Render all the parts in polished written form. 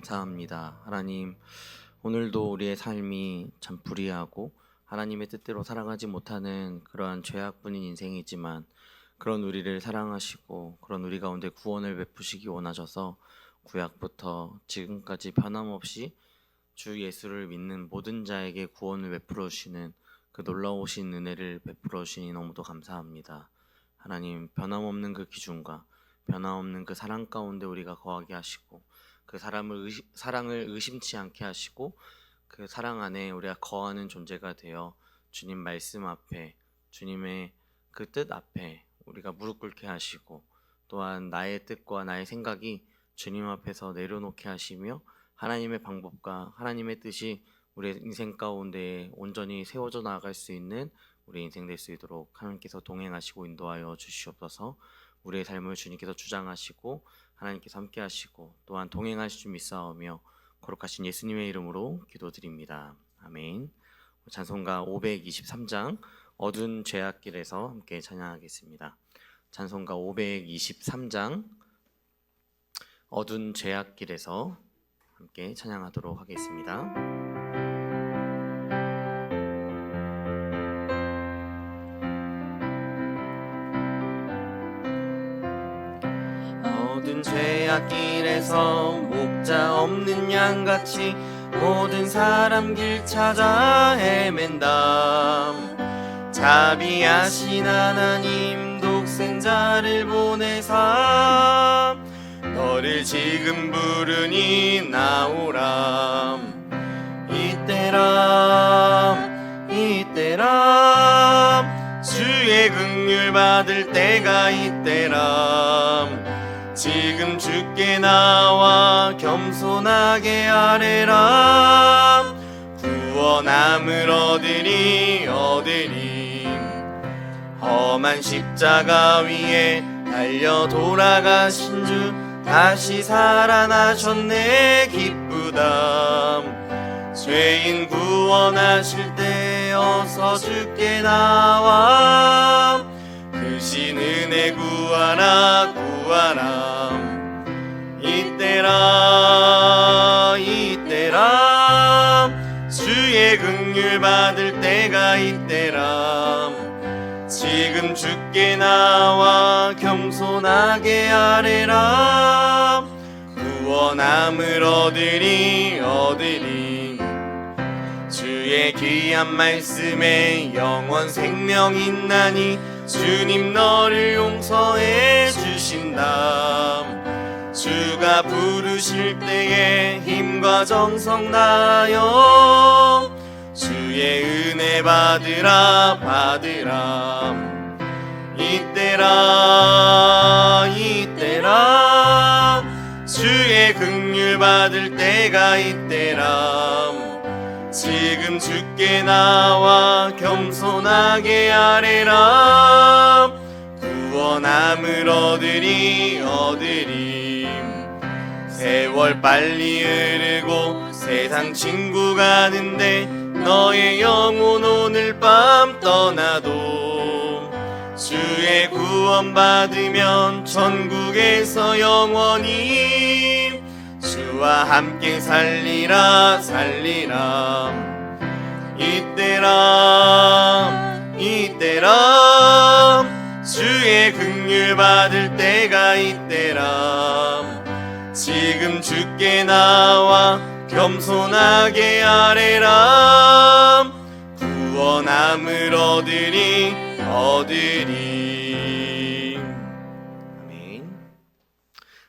감사합니다. 하나님, 오늘도 우리의 삶이 참 불의하고 하나님의 뜻대로 살아가지 못하는 그러한 죄악뿐인 인생이지만 그런 우리를 사랑하시고 그런 우리 가운데 구원을 베푸시기 원하셔서 구약부터 지금까지 변함없이 주 예수를 믿는 모든 자에게 구원을 베풀어 주시는 그 놀라우신 은혜를 베풀어 주시니 너무도 감사합니다. 하나님, 변함없는 그 기준과 변함없는 그 사랑 가운데 우리가 거하게 하시고 그 사랑을 의심치 않게 하시고 그 사랑 안에 우리가 거하는 존재가 되어 주님 말씀 앞에, 주님의 그 뜻 앞에 우리가 무릎 꿇게 하시고, 또한 나의 뜻과 나의 생각이 주님 앞에서 내려놓게 하시며 하나님의 방법과 하나님의 뜻이 우리의 인생 가운데 온전히 세워져 나갈 수 있는 우리 인생 될 수 있도록 하나님께서 동행하시고 인도하여 주시옵소서. 우리의 삶을 주님께서 주장하시고 하나님께서 함께 하시고 또한 동행하실 줄 믿사오며 거룩하신 예수님의 이름으로 기도드립니다. 아멘. 찬송가 523장 어두운 죄악길에서 함께 찬양하겠습니다. 찬송가 523장 어두운 죄악길에서 함께 찬양하도록 하겠습니다. 죄악길에서 목자 없는 양같이 모든 사람 길 찾아 헤맨다. 자비하신 하나님 독생자를 보내사 너를 지금 부르니 나오라. 이때라 주의 긍휼 받을 때가 이때라. 지금 주께 나와 겸손하게 아뢰라. 구원함을 얻으리 험한 십자가 위에 달려 돌아가신 주 다시 살아나셨네 기쁘다. 죄인 구원하실 때 어서 주께 나와 크신 은혜 구하라. 이때라 주의 긍휼 받을 때가 이때라. 지금 주께 나와 겸손하게 아뢰라. 구원함을 얻으리 주의 귀한 말씀에 영원 생명 있나니 주님 너를 용서해 주신다. 주가 부르실 때에 힘과 정성 다하여 주의 은혜 받으라. 이때라 주의 긍휼 받을 때가 이때라. 지금 주께 나와 겸손하게 아뢰라. 구원함을 얻으리 세월 빨리 흐르고 세상 친구 가는데 너의 영혼 오늘 밤 떠나도 주의 구원 받으면 천국에서 영원히 주와 함께 살리라. 이때라 주의 긍휼 받을 때가 이때라. 지금 주께 나와 겸손하게 아뢰라. 구원함을 얻으리 아멘.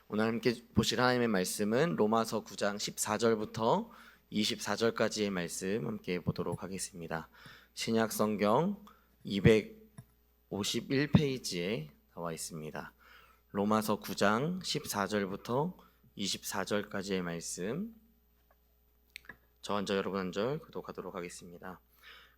오늘 함께 보실 하나님의 말씀은 로마서 9장 14절부터 24절까지의 말씀 함께 보도록 하겠습니다. 신약 성경 251페이지에 나와 있습니다. 로마서 9장 14절부터 24절까지의 말씀, 저 한 절 여러분 한 절 교독하도록 하겠습니다.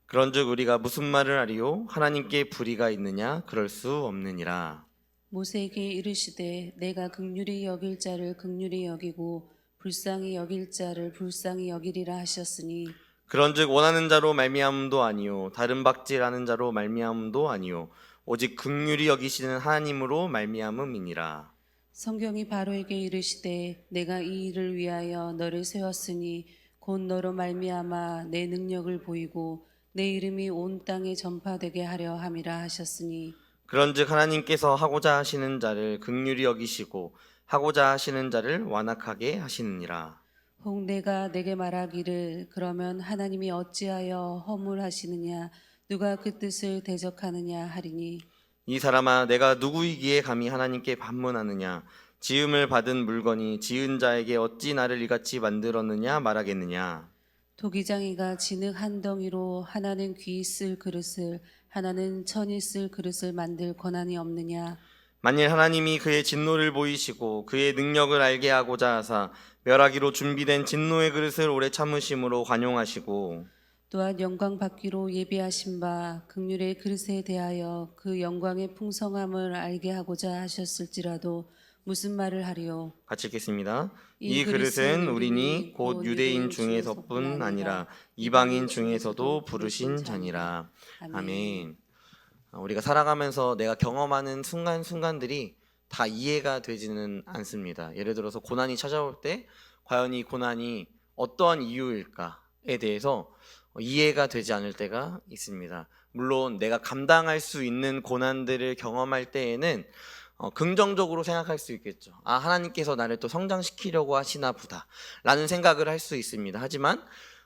그런즉 우리가 무슨 말을 하리요? 하나님께 불의가 있느냐? 그럴 수 없느니라. 모세에게 이르시되 내가 긍휼히 여길 자를 긍휼히 여기고 불쌍히 여길 자를 불쌍히 여기리라 하셨으니 그런즉 원하는 자로 말미암음도 아니요 다른 박질하는 자로 말미암음도 아니요 오직 긍휼히 여기시는 하나님으로 말미암음이니라. 성경이 바로에게 이르시되 내가 이 일을 위하여 너를 세웠으니 곧 너로 말미암아 내 능력을 보이고 내 이름이 온 땅에 전파되게 하려 함이라 하셨으니 그런즉 하나님께서 하고자 하시는 자를 긍휼히 여기시고 하고자 하시는 자를 완악하게 하시느니라. 혹 내가 내게 말하기를 그러면 하나님이 어찌하여 허물하시느냐 누가 그 뜻을 대적하느냐 하리니 이 사람아, 내가 누구이기에 감히 하나님께 반문하느냐? 지음을 받은 물건이 지은 자에게 어찌 나를 이같이 만들었느냐 말하겠느냐? 도기장이가 진흙 한 덩이로 하나는 귀 쓸 그릇을 하나는 천이 쓸 그릇을 만들 권한이 없느냐 만일 하나님이 그의 진노를 보이시고 그의 능력을 알게 하고자 하사 멸하기로 준비된 진노의 그릇을 오래 참으심으로 관용하시고 또한 영광 받기로 예비하신 바 긍휼의 그릇에 대하여 그 영광의 풍성함을 알게 하고자 하셨을지라도 무슨 말을 하리요 같이 읽겠습니다. 이 이 그릇은 우리니 곧 유대인 중에서뿐 아니라 이방인 중에서도 부르신 자니라. 아멘. 우리가 살아가면서 내가 경험하는 순간순간들이 다 이해가 되지는 않습니다. 예를 들어서 고난이 찾아올 때 과연 이 고난이 어떠한 이유일까에 대해서 이해가 되지 않을 때가 있습니다. 물론 내가 감당할 수 있는 고난들을 경험할 때에는 긍정적으로 생각할 수 있겠죠. 아, 하나님께서 나를 또 성장시키려고 하시나 보다 라는 생각을 할 수 있습니다. 하지만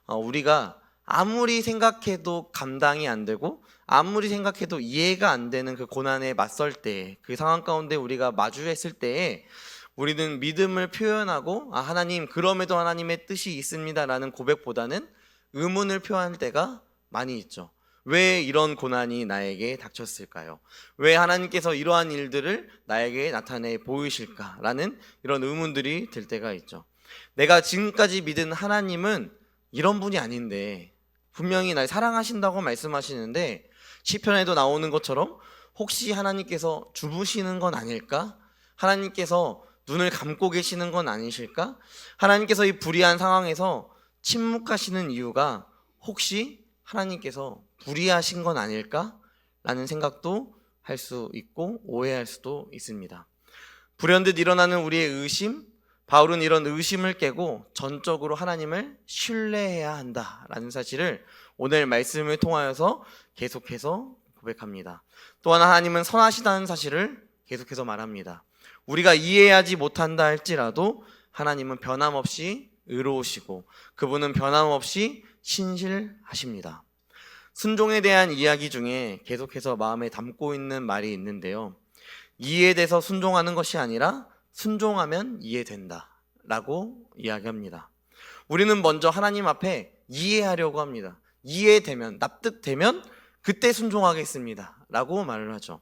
우리가 아무리 생각해도 감당이 안 되고 아무리 생각해도 이해가 안 되는 그 고난에 맞설 때, 그 상황 가운데 우리가 마주했을 때에 우리는 믿음을 표현하고 아, 하나님, 그럼에도 하나님의 뜻이 있습니다 라는 고백보다는 의문을 표현할 때가 많이 있죠. 왜 이런 고난이 나에게 닥쳤을까요? 왜 하나님께서 이러한 일들을 나에게 나타내 보이실까라는 이런 의문들이 들 때가 있죠. 내가 지금까지 믿은 하나님은 이런 분이 아닌데, 분명히 날 사랑하신다고 말씀하시는데 시편에도 나오는 것처럼 혹시 하나님께서 주무시는 건 아닐까? 하나님께서 눈을 감고 계시는 건 아니실까? 하나님께서 이 불의한 상황에서 침묵하시는 이유가 혹시 하나님께서 불의하신 건 아닐까? 라는 생각도 할 수 있고 오해할 수도 있습니다. 불현듯 일어나는 우리의 의심, 바울은 이런 의심을 깨고 전적으로 하나님을 신뢰해야 한다라는 사실을 오늘 말씀을 통하여서 계속해서 고백합니다. 또한 하나님은 선하시다는 사실을 계속해서 말합니다. 우리가 이해하지 못한다 할지라도 하나님은 변함없이 의로우시고 그분은 변함없이 신실하십니다. 순종에 대한 이야기 중에 계속해서 마음에 담고 있는 말이 있는데요. 이해돼서 순종하는 것이 아니라 순종하면 이해된다 라고 이야기합니다. 우리는 먼저 하나님 앞에 이해하려고 합니다. 이해되면, 납득되면 그때 순종하겠습니다 라고 말을 하죠.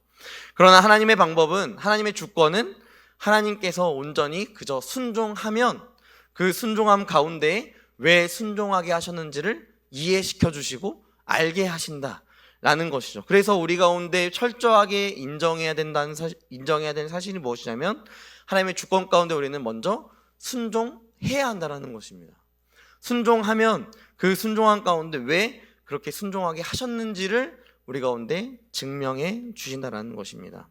그러나 하나님의 방법은, 하나님의 주권은 하나님께서 온전히 그저 순종하면 그 순종함 가운데에 왜 순종하게 하셨는지를 이해시켜 주시고 알게 하신다라는 것이죠. 그래서 우리 가운데 철저하게 인정해야 되는 사실이 무엇이냐면 하나님의 주권 가운데 우리는 먼저 순종해야 한다는 것입니다. 순종하면 그 순종한 가운데 왜 그렇게 순종하게 하셨는지를 우리 가운데 증명해 주신다는 것입니다.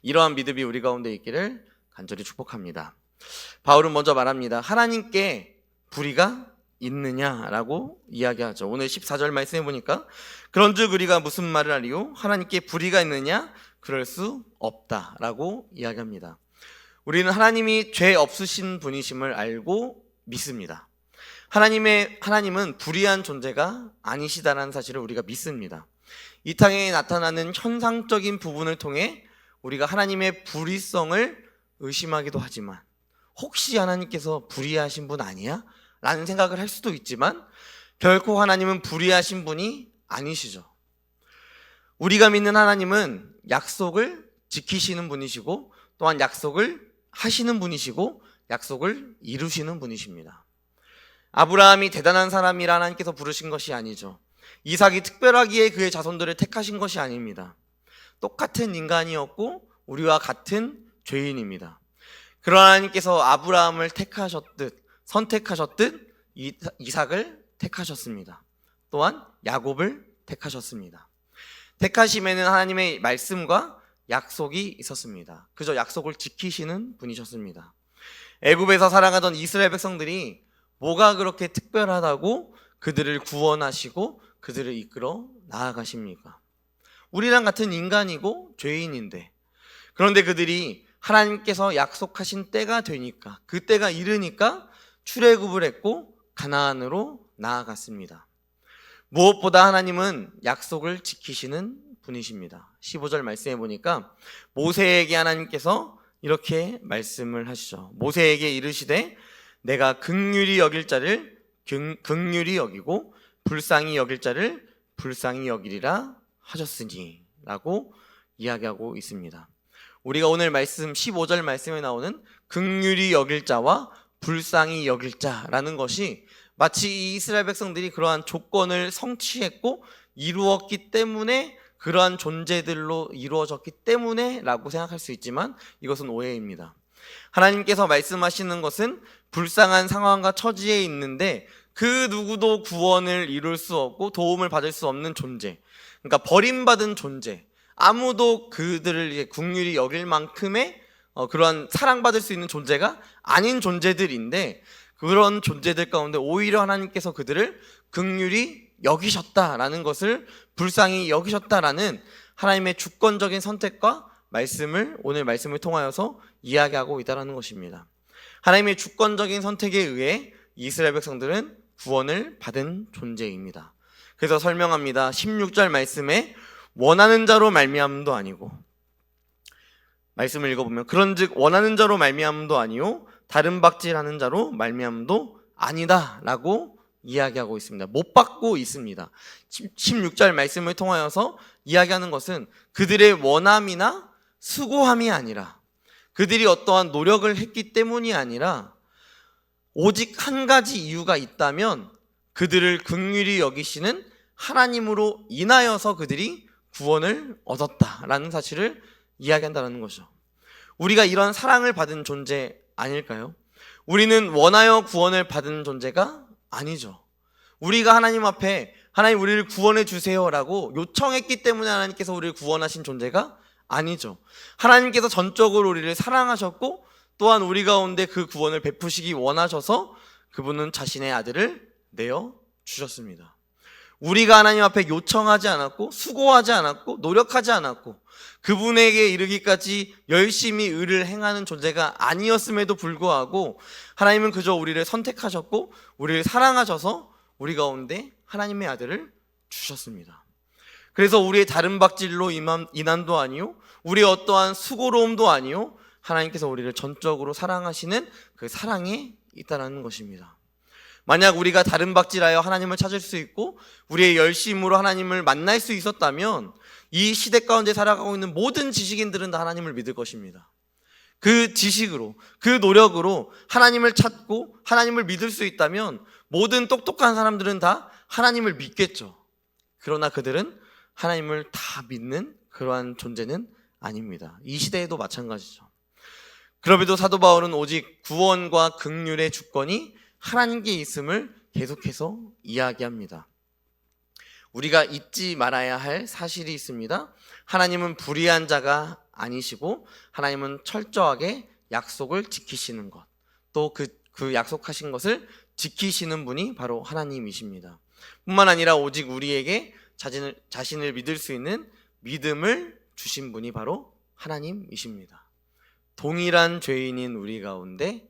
이러한 믿음이 우리 가운데 있기를 간절히 축복합니다. 바울은 먼저 말합니다. 하나님께 불의가 있느냐라고 이야기하죠. 오늘 14절 말씀해 보니까 그런즉 우리가 무슨 말을 하리요? 하나님께 불의가 있느냐? 그럴 수 없다라고 이야기합니다. 우리는 하나님이 죄 없으신 분이심을 알고 믿습니다. 하나님은 불의한 존재가 아니시다라는 사실을 우리가 믿습니다. 이 땅에 나타나는 현상적인 부분을 통해 우리가 하나님의 불의성을 의심하기도 하지만 혹시 하나님께서 불의하신 분 아니야? 라는 생각을 할 수도 있지만 결코 하나님은 불의하신 분이 아니시죠. 우리가 믿는 하나님은 약속을 지키시는 분이시고 또한 약속을 하시는 분이시고 약속을 이루시는 분이십니다. 아브라함이 대단한 사람이라 하나님께서 부르신 것이 아니죠. 이삭이 특별하기에 그의 자손들을 택하신 것이 아닙니다. 똑같은 인간이었고 우리와 같은 죄인입니다. 그러나 하나님께서 아브라함을 선택하셨듯 이삭을 택하셨습니다. 또한 야곱을 택하셨습니다. 택하심에는 하나님의 말씀과 약속이 있었습니다. 그저 약속을 지키시는 분이셨습니다. 애굽에서 살아가던 이스라엘 백성들이 뭐가 그렇게 특별하다고 그들을 구원하시고 그들을 이끌어 나아가십니까? 우리랑 같은 인간이고 죄인인데, 그런데 그들이 하나님께서 약속하신 때가 되니까, 그 때가 이르니까 출애굽을 했고 가나안으로 나아갔습니다. 무엇보다 하나님은 약속을 지키시는 분이십니다. 15절 말씀해 보니까 모세에게 하나님께서 이렇게 말씀을 하시죠. 모세에게 이르시되 내가 긍휼히 여길 자를 긍휼히 여기고 불쌍히 여길 자를 불쌍히 여기리라 하셨으니 라고 이야기하고 있습니다. 우리가 오늘 말씀 15절 말씀에 나오는 긍휼히 여길 자와 불쌍히 여길 자라는 것이 마치 이 이스라엘 백성들이 그러한 조건을 성취했고 이루었기 때문에, 그러한 존재들로 이루어졌기 때문에 라고 생각할 수 있지만 이것은 오해입니다. 하나님께서 말씀하시는 것은 불쌍한 상황과 처지에 있는데 그 누구도 구원을 이룰 수 없고 도움을 받을 수 없는 존재, 그러니까 버림받은 존재, 아무도 그들을 긍휼히 여길 만큼의 그러한 사랑받을 수 있는 존재가 아닌 존재들인데, 그런 존재들 가운데 오히려 하나님께서 그들을 긍휼히 여기셨다라는 것을, 불쌍히 여기셨다라는 하나님의 주권적인 선택과 말씀을 오늘 말씀을 통하여서 이야기하고 있다는 것입니다. 하나님의 주권적인 선택에 의해 이스라엘 백성들은 구원을 받은 존재입니다. 그래서 설명합니다. 16절 말씀에 원하는 자로 말미암음도 아니고, 말씀을 읽어보면 그런즉 원하는 자로 말미암음도 아니요 다른 박질하는 자로 말미암음도 아니다 라고 이야기하고 있습니다. 못 받고 있습니다. 16절 말씀을 통하여서 이야기하는 것은 그들의 원함이나 수고함이 아니라, 그들이 어떠한 노력을 했기 때문이 아니라 오직 한 가지 이유가 있다면 그들을 긍휼히 여기시는 하나님으로 인하여서 그들이 구원을 얻었다라는 사실을 이야기한다는 거죠. 우리가 이런 사랑을 받은 존재 아닐까요? 우리는 원하여 구원을 받은 존재가 아니죠. 우리가 하나님 앞에 하나님 우리를 구원해 주세요라고 요청했기 때문에 하나님께서 우리를 구원하신 존재가 아니죠. 하나님께서 전적으로 우리를 사랑하셨고 또한 우리 가운데 그 구원을 베푸시기 원하셔서 그분은 자신의 아들을 내어 주셨습니다. 우리가 하나님 앞에 요청하지 않았고 수고하지 않았고 노력하지 않았고 그분에게 이르기까지 열심히 의를 행하는 존재가 아니었음에도 불구하고 하나님은 그저 우리를 선택하셨고 우리를 사랑하셔서 우리 가운데 하나님의 아들을 주셨습니다. 그래서 우리의 다른 박질로 인한도 아니요 우리의 어떠한 수고로움도 아니요 하나님께서 우리를 전적으로 사랑하시는 그 사랑에 있다는 것입니다. 만약 우리가 다른 박질하여 하나님을 찾을 수 있고 우리의 열심으로 하나님을 만날 수 있었다면 이 시대 가운데 살아가고 있는 모든 지식인들은 다 하나님을 믿을 것입니다. 그 지식으로, 그 노력으로 하나님을 찾고 하나님을 믿을 수 있다면 모든 똑똑한 사람들은 다 하나님을 믿겠죠. 그러나 그들은 하나님을 다 믿는 그러한 존재는 아닙니다. 이 시대에도 마찬가지죠. 그럼에도 사도 바울은 오직 구원과 긍휼의 주권이 하나님께 있음을 계속해서 이야기합니다. 우리가 잊지 말아야 할 사실이 있습니다. 하나님은 불의한 자가 아니시고 하나님은 철저하게 약속을 지키시는 것, 또 그 약속하신 것을 지키시는 분이 바로 하나님이십니다. 뿐만 아니라 오직 우리에게 자신을 믿을 수 있는 믿음을 주신 분이 바로 하나님이십니다. 동일한 죄인인 우리 가운데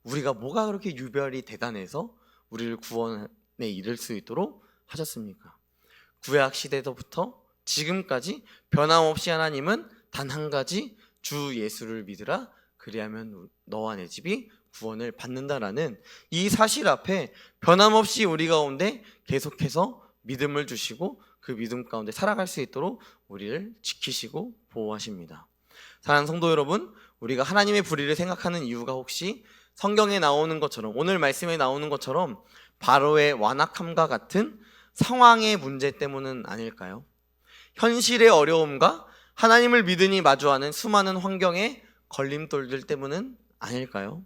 우리가 뭐가 그렇게 유별이 대단해서 우리를 구원에 이를 수 있도록 하셨습니까? 구약 시대부터 지금까지 변함없이 하나님은 단 한 가지 주 예수를 믿으라 그리하면 너와 내 집이 구원을 받는다라는 이 사실 앞에 변함없이 우리 가운데 계속해서 믿음을 주시고 그 믿음 가운데 살아갈 수 있도록 우리를 지키시고 보호하십니다. 사랑하는 성도 여러분, 우리가 하나님의 불의를 생각하는 이유가 혹시 성경에 나오는 것처럼, 오늘 말씀에 나오는 것처럼 바로의 완악함과 같은 상황의 문제 때문은 아닐까요? 현실의 어려움과 하나님을 믿으니 마주하는 수많은 환경의 걸림돌들 때문은 아닐까요?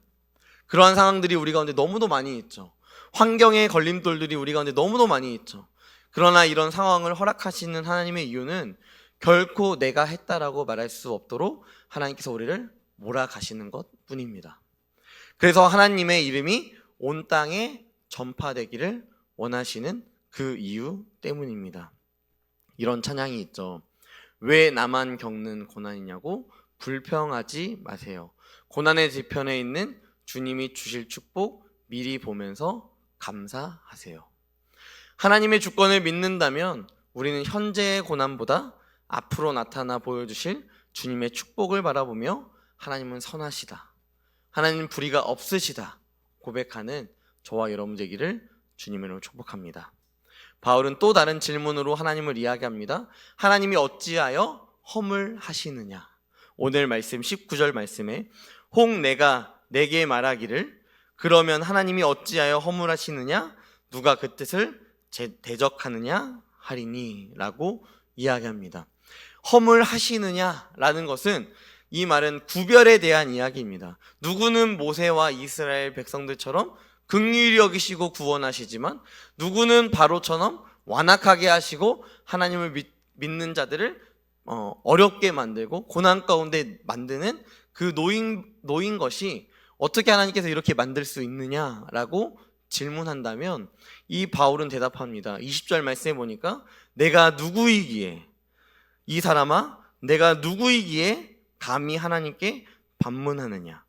그러한 상황들이 우리 가운데 너무도 많이 있죠. 환경의 걸림돌들이 우리 가운데 너무도 많이 있죠. 그러나 이런 상황을 허락하시는 하나님의 이유는 결코 내가 했다라고 말할 수 없도록 하나님께서 우리를 몰아가시는 것 뿐입니다. 그래서 하나님의 이름이 온 땅에 전파되기를 원하시는 그 이유 때문입니다. 이런 찬양이 있죠. 왜 나만 겪는 고난이냐고 불평하지 마세요. 고난의 뒤편에 있는 주님이 주실 축복 미리 보면서 감사하세요. 하나님의 주권을 믿는다면 우리는 현재의 고난보다 앞으로 나타나 보여주실 주님의 축복을 바라보며 하나님은 선하시다, 하나님은 불의가 없으시다 고백하는 저와 여러분 되기를 주님으로 축복합니다. 바울은 또 다른 질문으로 하나님을 이야기합니다. 하나님이 어찌하여 허물하시느냐. 오늘 말씀 19절 말씀에 혹 내가 내게 말하기를 그러면 하나님이 어찌하여 허물하시느냐, 누가 그 뜻을 대적하느냐 하리니 라고 이야기합니다. 허물하시느냐라는 것은, 이 말은 구별에 대한 이야기입니다. 누구는 모세와 이스라엘 백성들처럼 긍휼히 여기시고 구원하시지만 누구는 바로처럼 완악하게 하시고 하나님을 믿는 자들을 어렵게 만들고 고난 가운데 만드는 그 노인 것이 어떻게 하나님께서 이렇게 만들 수 있느냐라고 질문한다면 이 바울은 대답합니다. 20절 말씀에 보니까 내가 누구이기에, 이 사람아 내가 누구이기에 감히 하나님께 반문하느냐.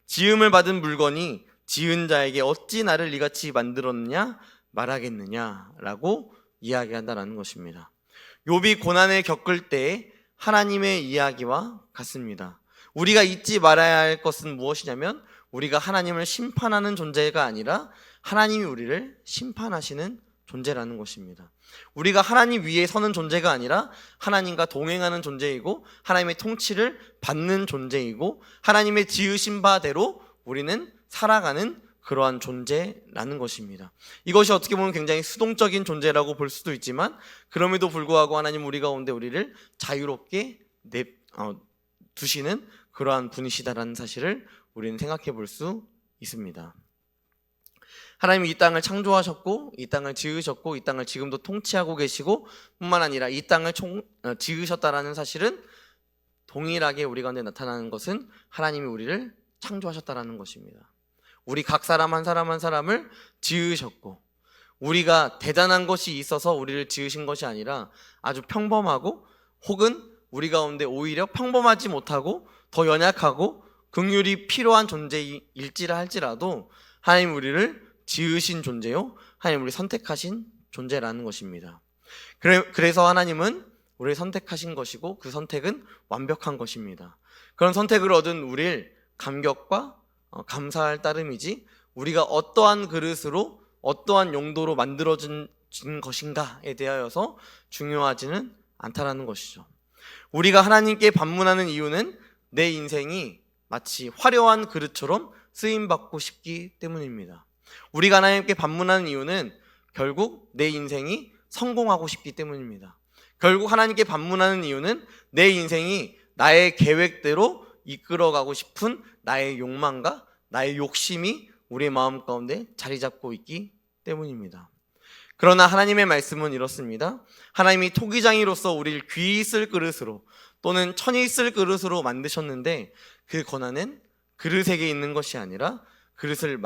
지음을 받은 물건이 지은 자에게 어찌 나를 이같이 만들었느냐 말하겠느냐라고 이야기한다라는 것입니다. 욥이 고난을 겪을 때 하나님의 이야기와 같습니다. 우리가 잊지 말아야 할 것은 무엇이냐면 우리가 하나님을 심판하는 존재가 아니라 하나님이 우리를 심판하시는 존재라는 것입니다. 우리가 하나님 위에 서는 존재가 아니라 하나님과 동행하는 존재이고 하나님의 통치를 받는 존재이고 하나님의 지으신 바대로 우리는 살아가는 그러한 존재라는 것입니다. 이것이 어떻게 보면 굉장히 수동적인 존재라고 볼 수도 있지만 그럼에도 불구하고 하나님 우리 가운데 우리를 자유롭게 두시는 그러한 분이시다라는 사실을 우리는 생각해 볼 수 있습니다. 하나님이 이 땅을 창조하셨고 이 땅을 지으셨고 이 땅을 지금도 통치하고 계시고 뿐만 아니라 이 땅을 지으셨다라는 사실은 동일하게 우리 가운데 나타나는 것은 하나님이 우리를 창조하셨다라는 것입니다. 우리 각 사람 한 사람 한 사람을 지으셨고 우리가 대단한 것이 있어서 우리를 지으신 것이 아니라 아주 평범하고 혹은 우리 가운데 오히려 평범하지 못하고 더 연약하고 긍휼이 필요한 존재일지라 할지라도 하나님 우리를 지으신 존재요, 하나님 우리 선택하신 존재라는 것입니다. 그래서 하나님은 우리를 선택하신 것이고 그 선택은 완벽한 것입니다. 그런 선택을 얻은 우리를 감격과 감사할 따름이지 우리가 어떠한 그릇으로 어떠한 용도로 만들어진 것인가에 대하여서 중요하지는 않다라는 것이죠. 우리가 하나님께 반문하는 이유는 내 인생이 마치 화려한 그릇처럼 쓰임받고 싶기 때문입니다. 우리가 하나님께 반문하는 이유는 결국 내 인생이 성공하고 싶기 때문입니다. 결국 하나님께 반문하는 이유는 내 인생이 나의 계획대로 이끌어가고 싶은 나의 욕망과 나의 욕심이 우리의 마음 가운데 자리 잡고 있기 때문입니다. 그러나 하나님의 말씀은 이렇습니다. 하나님이 토기장이로서 우리를 귀히 쓸 그릇으로 또는 천히 쓸 그릇으로 만드셨는데 그 권한은 그릇에게 있는 것이 아니라 그릇을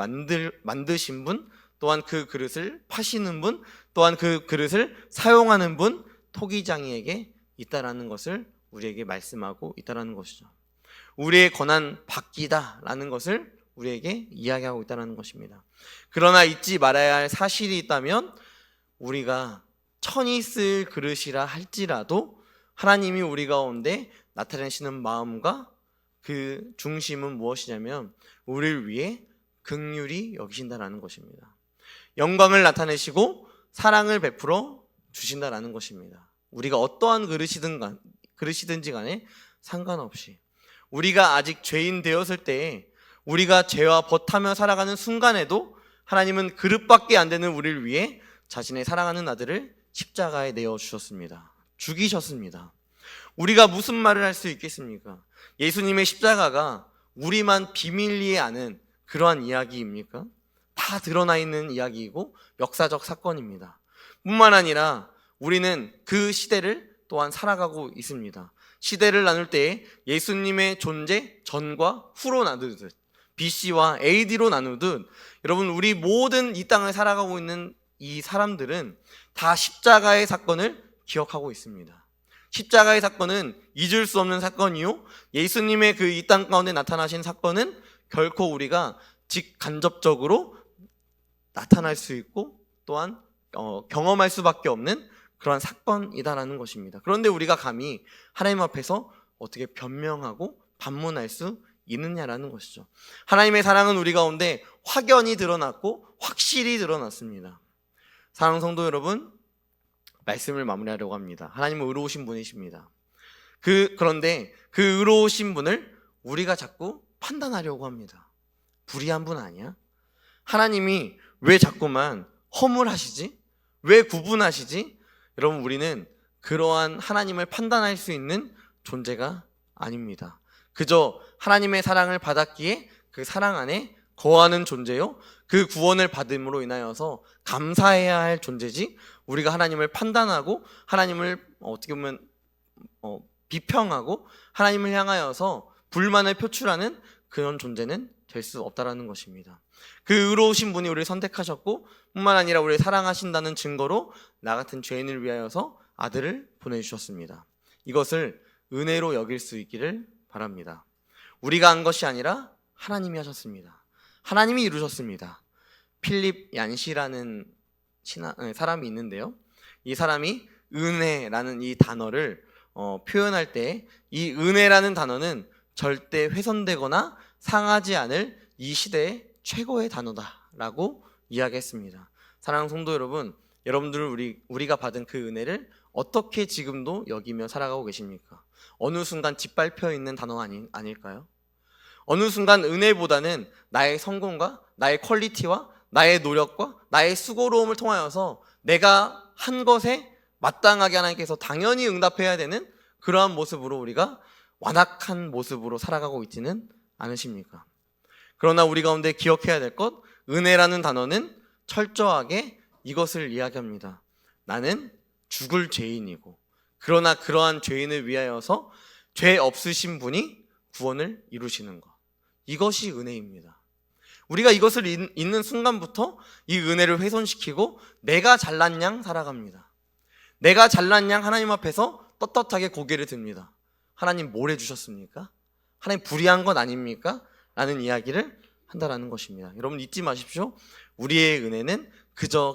만드신 분, 또한 그 그릇을 파시는 분, 또한 그 그릇을 사용하는 분, 토기장이에게 있다라는 것을 우리에게 말씀하고 있다라는 것이죠. 우리의 권한 받기다라는 것을 우리에게 이야기하고 있다는 것입니다. 그러나 잊지 말아야 할 사실이 있다면 우리가 천이 쓸 그릇이라 할지라도 하나님이 우리 가운데 나타내시는 마음과 그 중심은 무엇이냐면 우리를 위해 긍휼히 여기신다라는 것입니다. 영광을 나타내시고 사랑을 베풀어 주신다라는 것입니다. 우리가 어떠한 그릇이든지 간에 상관없이 우리가 아직 죄인 되었을 때에 우리가 죄와 벗하며 살아가는 순간에도 하나님은 그릇밖에 안 되는 우리를 위해 자신의 사랑하는 아들을 십자가에 내어주셨습니다. 죽이셨습니다. 우리가 무슨 말을 할 수 있겠습니까? 예수님의 십자가가 우리만 비밀리에 아는 그러한 이야기입니까? 다 드러나 있는 이야기이고 역사적 사건입니다. 뿐만 아니라 우리는 그 시대를 또한 살아가고 있습니다. 시대를 나눌 때 예수님의 존재 전과 후로 나누듯 BC와 AD로 나누듯 여러분 우리 모든 이 땅을 살아가고 있는 이 사람들은 다 십자가의 사건을 기억하고 있습니다. 십자가의 사건은 잊을 수 없는 사건이요, 예수님의 그 이 땅 가운데 나타나신 사건은 결코 우리가 직간접적으로 나타날 수 있고 또한 경험할 수밖에 없는 그러한 사건이다라는 것입니다. 그런데 우리가 감히 하나님 앞에서 어떻게 변명하고 반문할 수 있느냐라는 것이죠. 하나님의 사랑은 우리 가운데 확연히 드러났고 확실히 드러났습니다. 사랑하는 성도 여러분, 말씀을 마무리하려고 합니다. 하나님은 의로우신 분이십니다. 그런데 그 의로우신 분을 우리가 자꾸 판단하려고 합니다. 불의한 분 아니야? 하나님이 왜 자꾸만 허물하시지? 왜 구분하시지? 여러분, 우리는 그러한 하나님을 판단할 수 있는 존재가 아닙니다. 그저 하나님의 사랑을 받았기에 그 사랑 안에 거하는 존재요, 그 구원을 받음으로 인하여서 감사해야 할 존재지, 우리가 하나님을 판단하고 하나님을 어떻게 보면 비평하고 하나님을 향하여서 불만을 표출하는 그런 존재는 될 수 없다라는 것입니다. 그 의로우신 분이 우리를 선택하셨고 뿐만 아니라 우리를 사랑하신다는 증거로 나 같은 죄인을 위하여서 아들을 보내주셨습니다. 이것을 은혜로 여길 수 있기를 바랍니다. 우리가 한 것이 아니라 하나님이 하셨습니다. 하나님이 이루셨습니다. 필립 얀시라는 사람이 있는데요, 이 사람이 은혜라는 이 단어를 표현할 때 이 은혜라는 단어는 절대 훼손되거나 상하지 않을 이 시대의 최고의 단어다라고 이야기했습니다. 사랑하는 성도 여러분, 여러분들은 우리가 받은 그 은혜를 어떻게 지금도 여기며 살아가고 계십니까? 어느 순간 짓밟혀 있는 단어 아닐까요? 어느 순간 은혜보다는 나의 성공과 나의 퀄리티와 나의 노력과 나의 수고로움을 통하여서 내가 한 것에 마땅하게 하나님께서 당연히 응답해야 되는 그러한 모습으로 우리가 완악한 모습으로 살아가고 있지는 않으십니까? 그러나 우리 가운데 기억해야 될 것, 은혜라는 단어는 철저하게 이것을 이야기합니다. 나는 죽을 죄인이고, 그러나 그러한 죄인을 위하여서 죄 없으신 분이 구원을 이루시는 것, 이것이 은혜입니다. 우리가 이것을 잊는 순간부터 이 은혜를 훼손시키고 내가 잘난 양 살아갑니다. 내가 잘난 양 하나님 앞에서 떳떳하게 고개를 듭니다. 하나님 뭘 해주셨습니까? 하나님 불의한 것 아닙니까? 라는 이야기를 한다라는 것입니다. 여러분 잊지 마십시오. 우리의 은혜는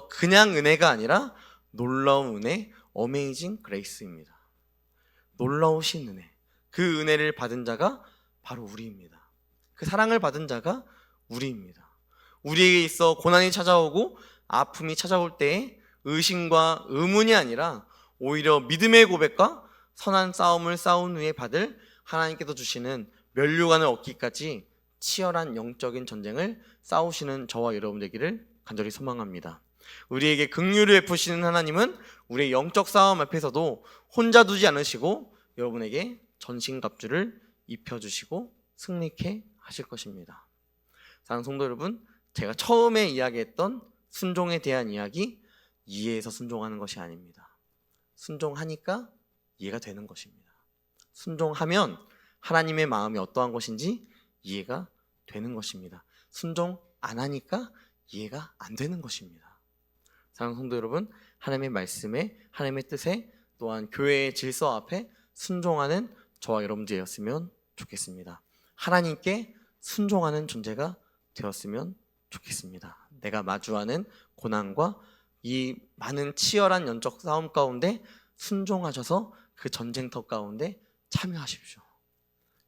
그냥 은혜가 아니라 놀라운 은혜, 어메이징 그레이스입니다. 놀라우신 은혜, 그 은혜를 받은 자가 바로 우리입니다. 그 사랑을 받은 자가 우리입니다. 우리에게 있어 고난이 찾아오고 아픔이 찾아올 때에 의심과 의문이 아니라 오히려 믿음의 고백과 선한 싸움을 싸운 후에 받을 하나님께서 주시는 면류관을 얻기까지 치열한 영적인 전쟁을 싸우시는 저와 여러분 되기를 간절히 소망합니다. 우리에게 긍휼을 베푸시는 하나님은 우리의 영적 싸움 앞에서도 혼자 두지 않으시고 여러분에게 전신갑주를 입혀주시고 승리케 하실 것입니다. 사랑하는 성도 여러분, 제가 처음에 이야기했던 순종에 대한 이야기, 이해해서 순종하는 것이 아닙니다. 순종하니까 이해가 되는 것입니다. 순종하면 하나님의 마음이 어떠한 것인지 이해가 되는 것입니다. 순종 안 하니까 이해가 안 되는 것입니다. 사랑하는 성도 여러분, 하나님의 말씀에, 하나님의 뜻에, 또한 교회의 질서 앞에 순종하는 저와 여러분들이었으면 좋겠습니다. 하나님께 순종하는 존재가 되었으면 좋겠습니다. 내가 마주하는 고난과 이 많은 치열한 영적 싸움 가운데 순종하셔서 그 전쟁터 가운데 참여하십시오.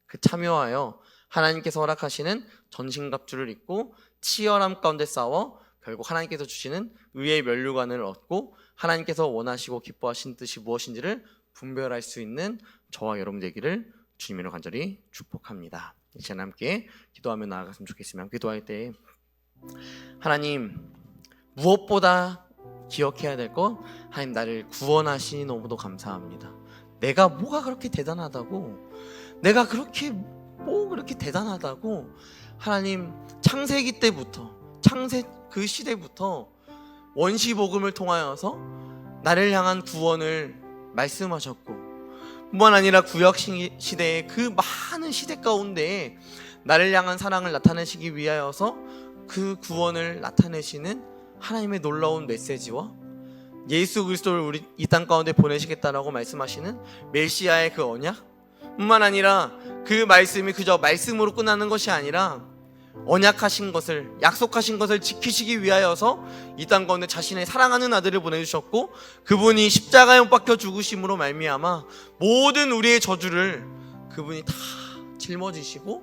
그 참여하여 하나님께서 허락하시는 전신갑주를 입고 치열함 가운데 싸워 결국 하나님께서 주시는 의의 면류관을 얻고 하나님께서 원하시고 기뻐하신 뜻이 무엇인지를 분별할 수 있는 저와 여러분 되기를 주님으로 간절히 축복합니다. 이 시간 함께 기도하며 나아갔으면 좋겠습니다. 기도할 때 하나님, 무엇보다 기억해야 될 것, 하나님 나를 구원하시니 너무도 감사합니다. 내가 뭐가 그렇게 대단하다고, 내가 그렇게 대단하다고 하나님 창세기 때부터, 그 시대부터 원시복음을 통하여서 나를 향한 구원을 말씀하셨고 뿐만 아니라 구약 시대의 그 많은 시대 가운데 나를 향한 사랑을 나타내시기 위하여서 그 구원을 나타내시는 하나님의 놀라운 메시지와 예수 그리스도를 우리 이 땅 가운데 보내시겠다라고 말씀하시는 메시아의 그 언약, 뿐만 아니라 그 말씀이 그저 말씀으로 끝나는 것이 아니라 언약하신 것을, 약속하신 것을 지키시기 위하여서 이 땅 가운데 자신의 사랑하는 아들을 보내주셨고, 그분이 십자가에 못 박혀 죽으심으로 말미암아 모든 우리의 저주를 그분이 다 짊어지시고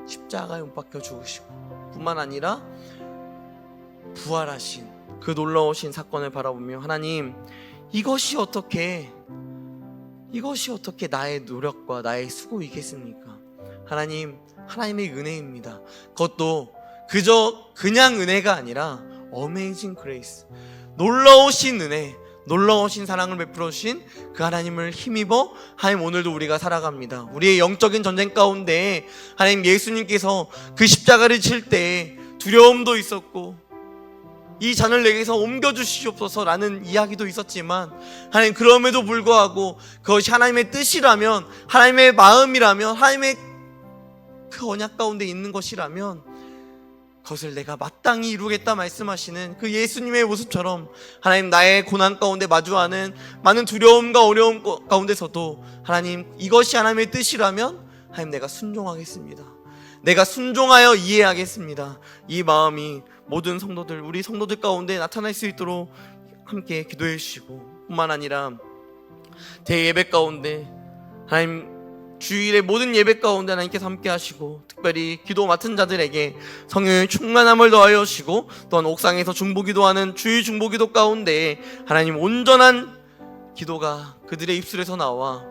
십자가에 못 박혀 죽으시고, 뿐만 아니라 부활하신 그 놀라우신 사건을 바라보며, 하나님, 이것이 어떻게 나의 노력과 나의 수고이겠습니까? 하나님, 하나님의 은혜입니다. 그것도 그냥 은혜가 아니라 어메이징 그레이스, 놀라우신 은혜, 놀라우신 사랑을 베풀어 주신 그 하나님을 힘입어 하나님 오늘도 우리가 살아갑니다. 우리의 영적인 전쟁 가운데 하나님, 예수님께서 그 십자가를 칠 때 두려움도 있었고 이 잔을 내게서 옮겨주시옵소서라는 이야기도 있었지만, 하나님, 그럼에도 불구하고 그것이 하나님의 뜻이라면, 하나님의 마음이라면, 하나님의 그 언약 가운데 있는 것이라면 그것을 내가 마땅히 이루겠다 말씀하시는 그 예수님의 모습처럼, 하나님, 나의 고난 가운데 마주하는 많은 두려움과 어려움 가운데서도 하나님, 이것이 하나님의 뜻이라면 하나님, 내가 순종하겠습니다. 내가 순종하여 이해하겠습니다. 이 마음이 모든 성도들, 우리 성도들 가운데 나타날 수 있도록 함께 기도해 주시고, 뿐만 아니라 대예배 가운데 하나님, 주일의 모든 예배 가운데 하나님께서 함께 하시고, 특별히 기도 맡은 자들에게 성령의 충만함을 더하여 주시고, 또한 옥상에서 중보기도하는 주일 중보기도 가운데 하나님, 온전한 기도가 그들의 입술에서 나와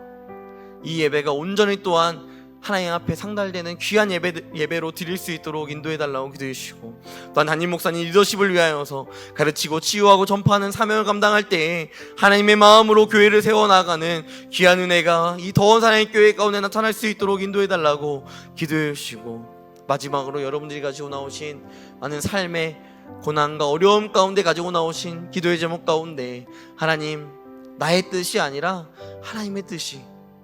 이 예배가 온전히 또한 하나님 앞에 상달되는 귀한 예배로 드릴 수 있도록 인도해달라고 기도해 주시고, 또한 담임 목사님 리더십을 위하여서 가르치고 치유하고 전파하는 사명을 감당할 때에 하나님의 마음으로 교회를 세워나가는 귀한 은혜가 이 더운 사랑의 교회 가운데 나타날 수 있도록 인도해달라고 기도해 주시고, 마지막으로 여러분들이 가지고 나오신 많은 삶의 고난과 어려움 가운데 가지고 나오신 기도의 제목 가운데, 하나님, 나의 뜻이 아니라 하나님의 뜻이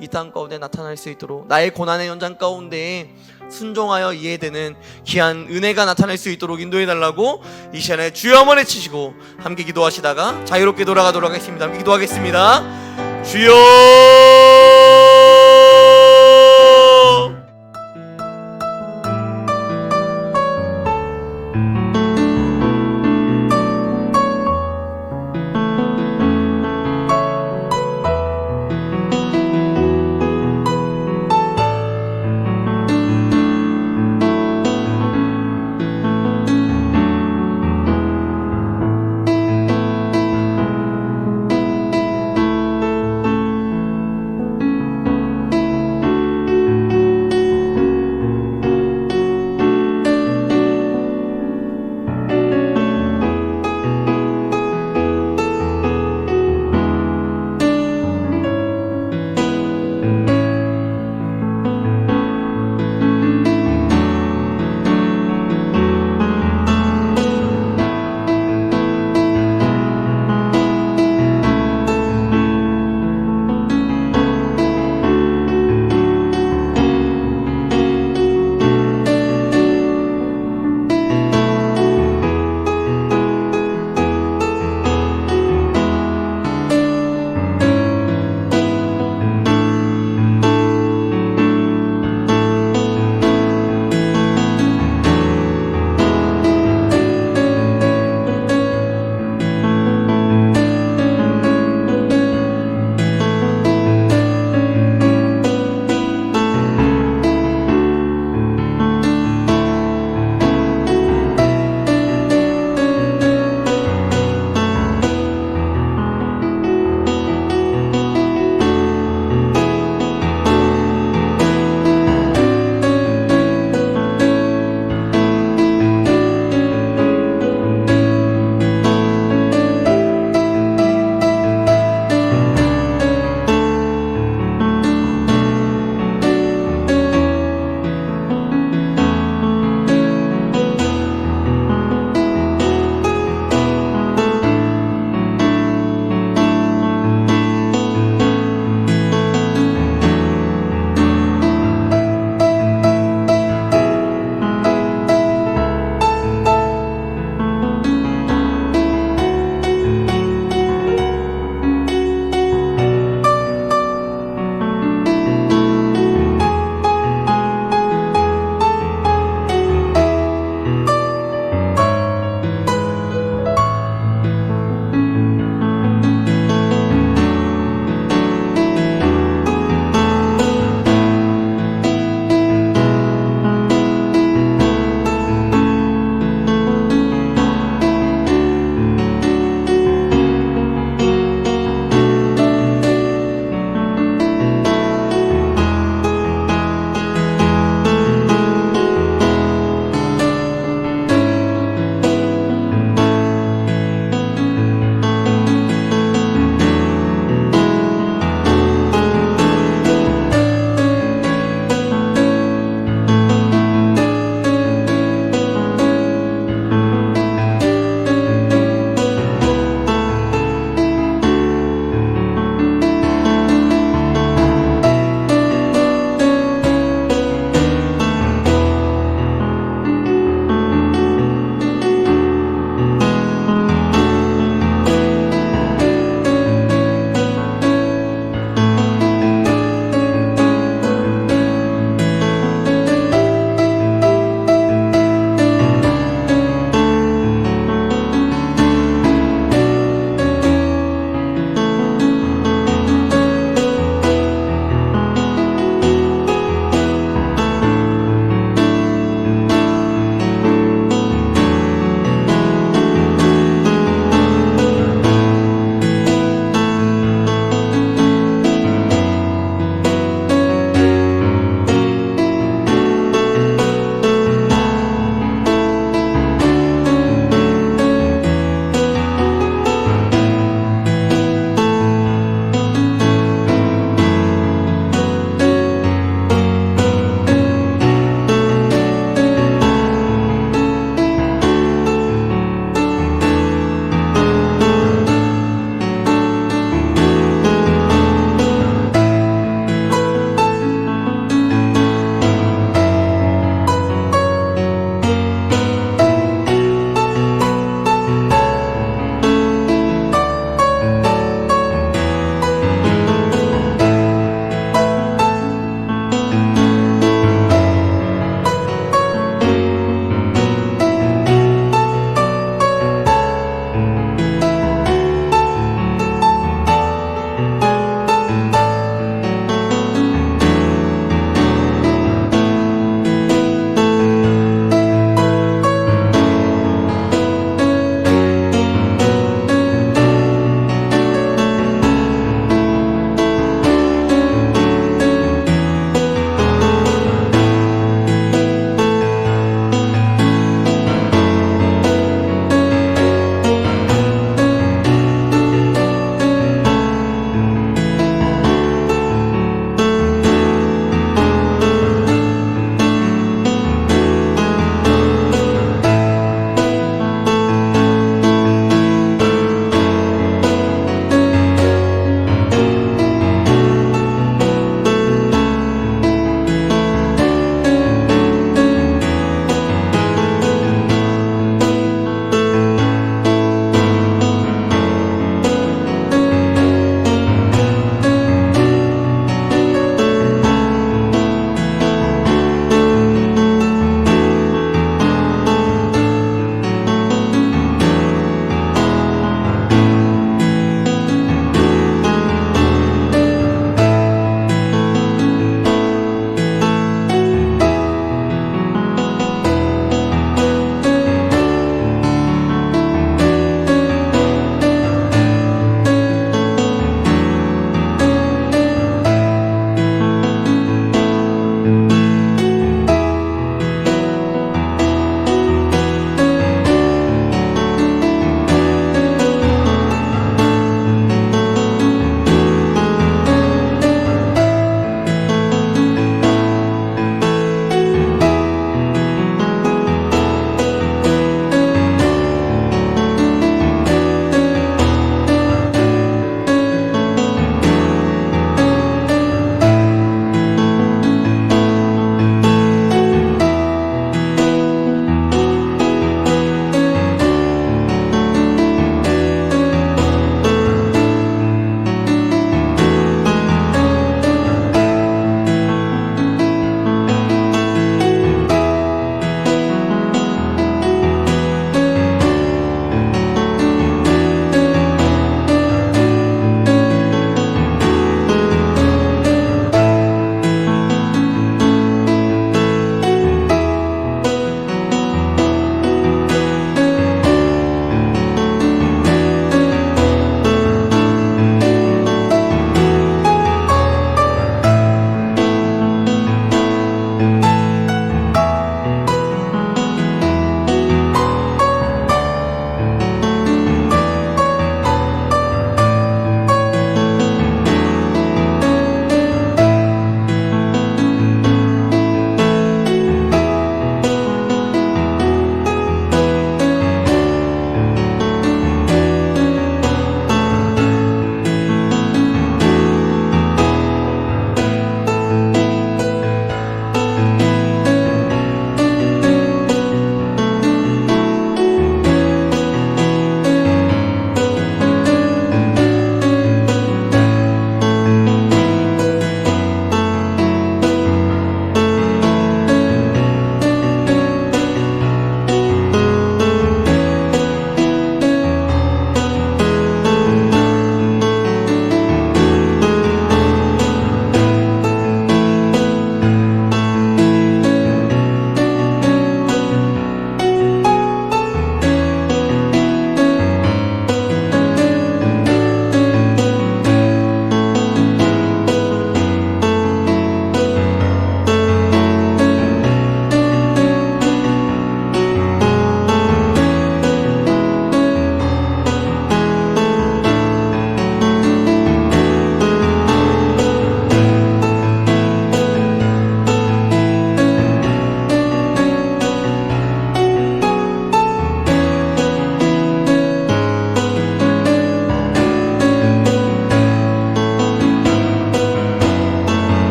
이 땅 가운데 나타날 수 있도록, 나의 고난의 연장 가운데 순종하여 이해되는 귀한 은혜가 나타날 수 있도록 인도해달라고 이 시간에 주여 한번 외치시고 함께 기도하시다가 자유롭게 돌아가도록 하겠습니다. 함께 기도하겠습니다. 주여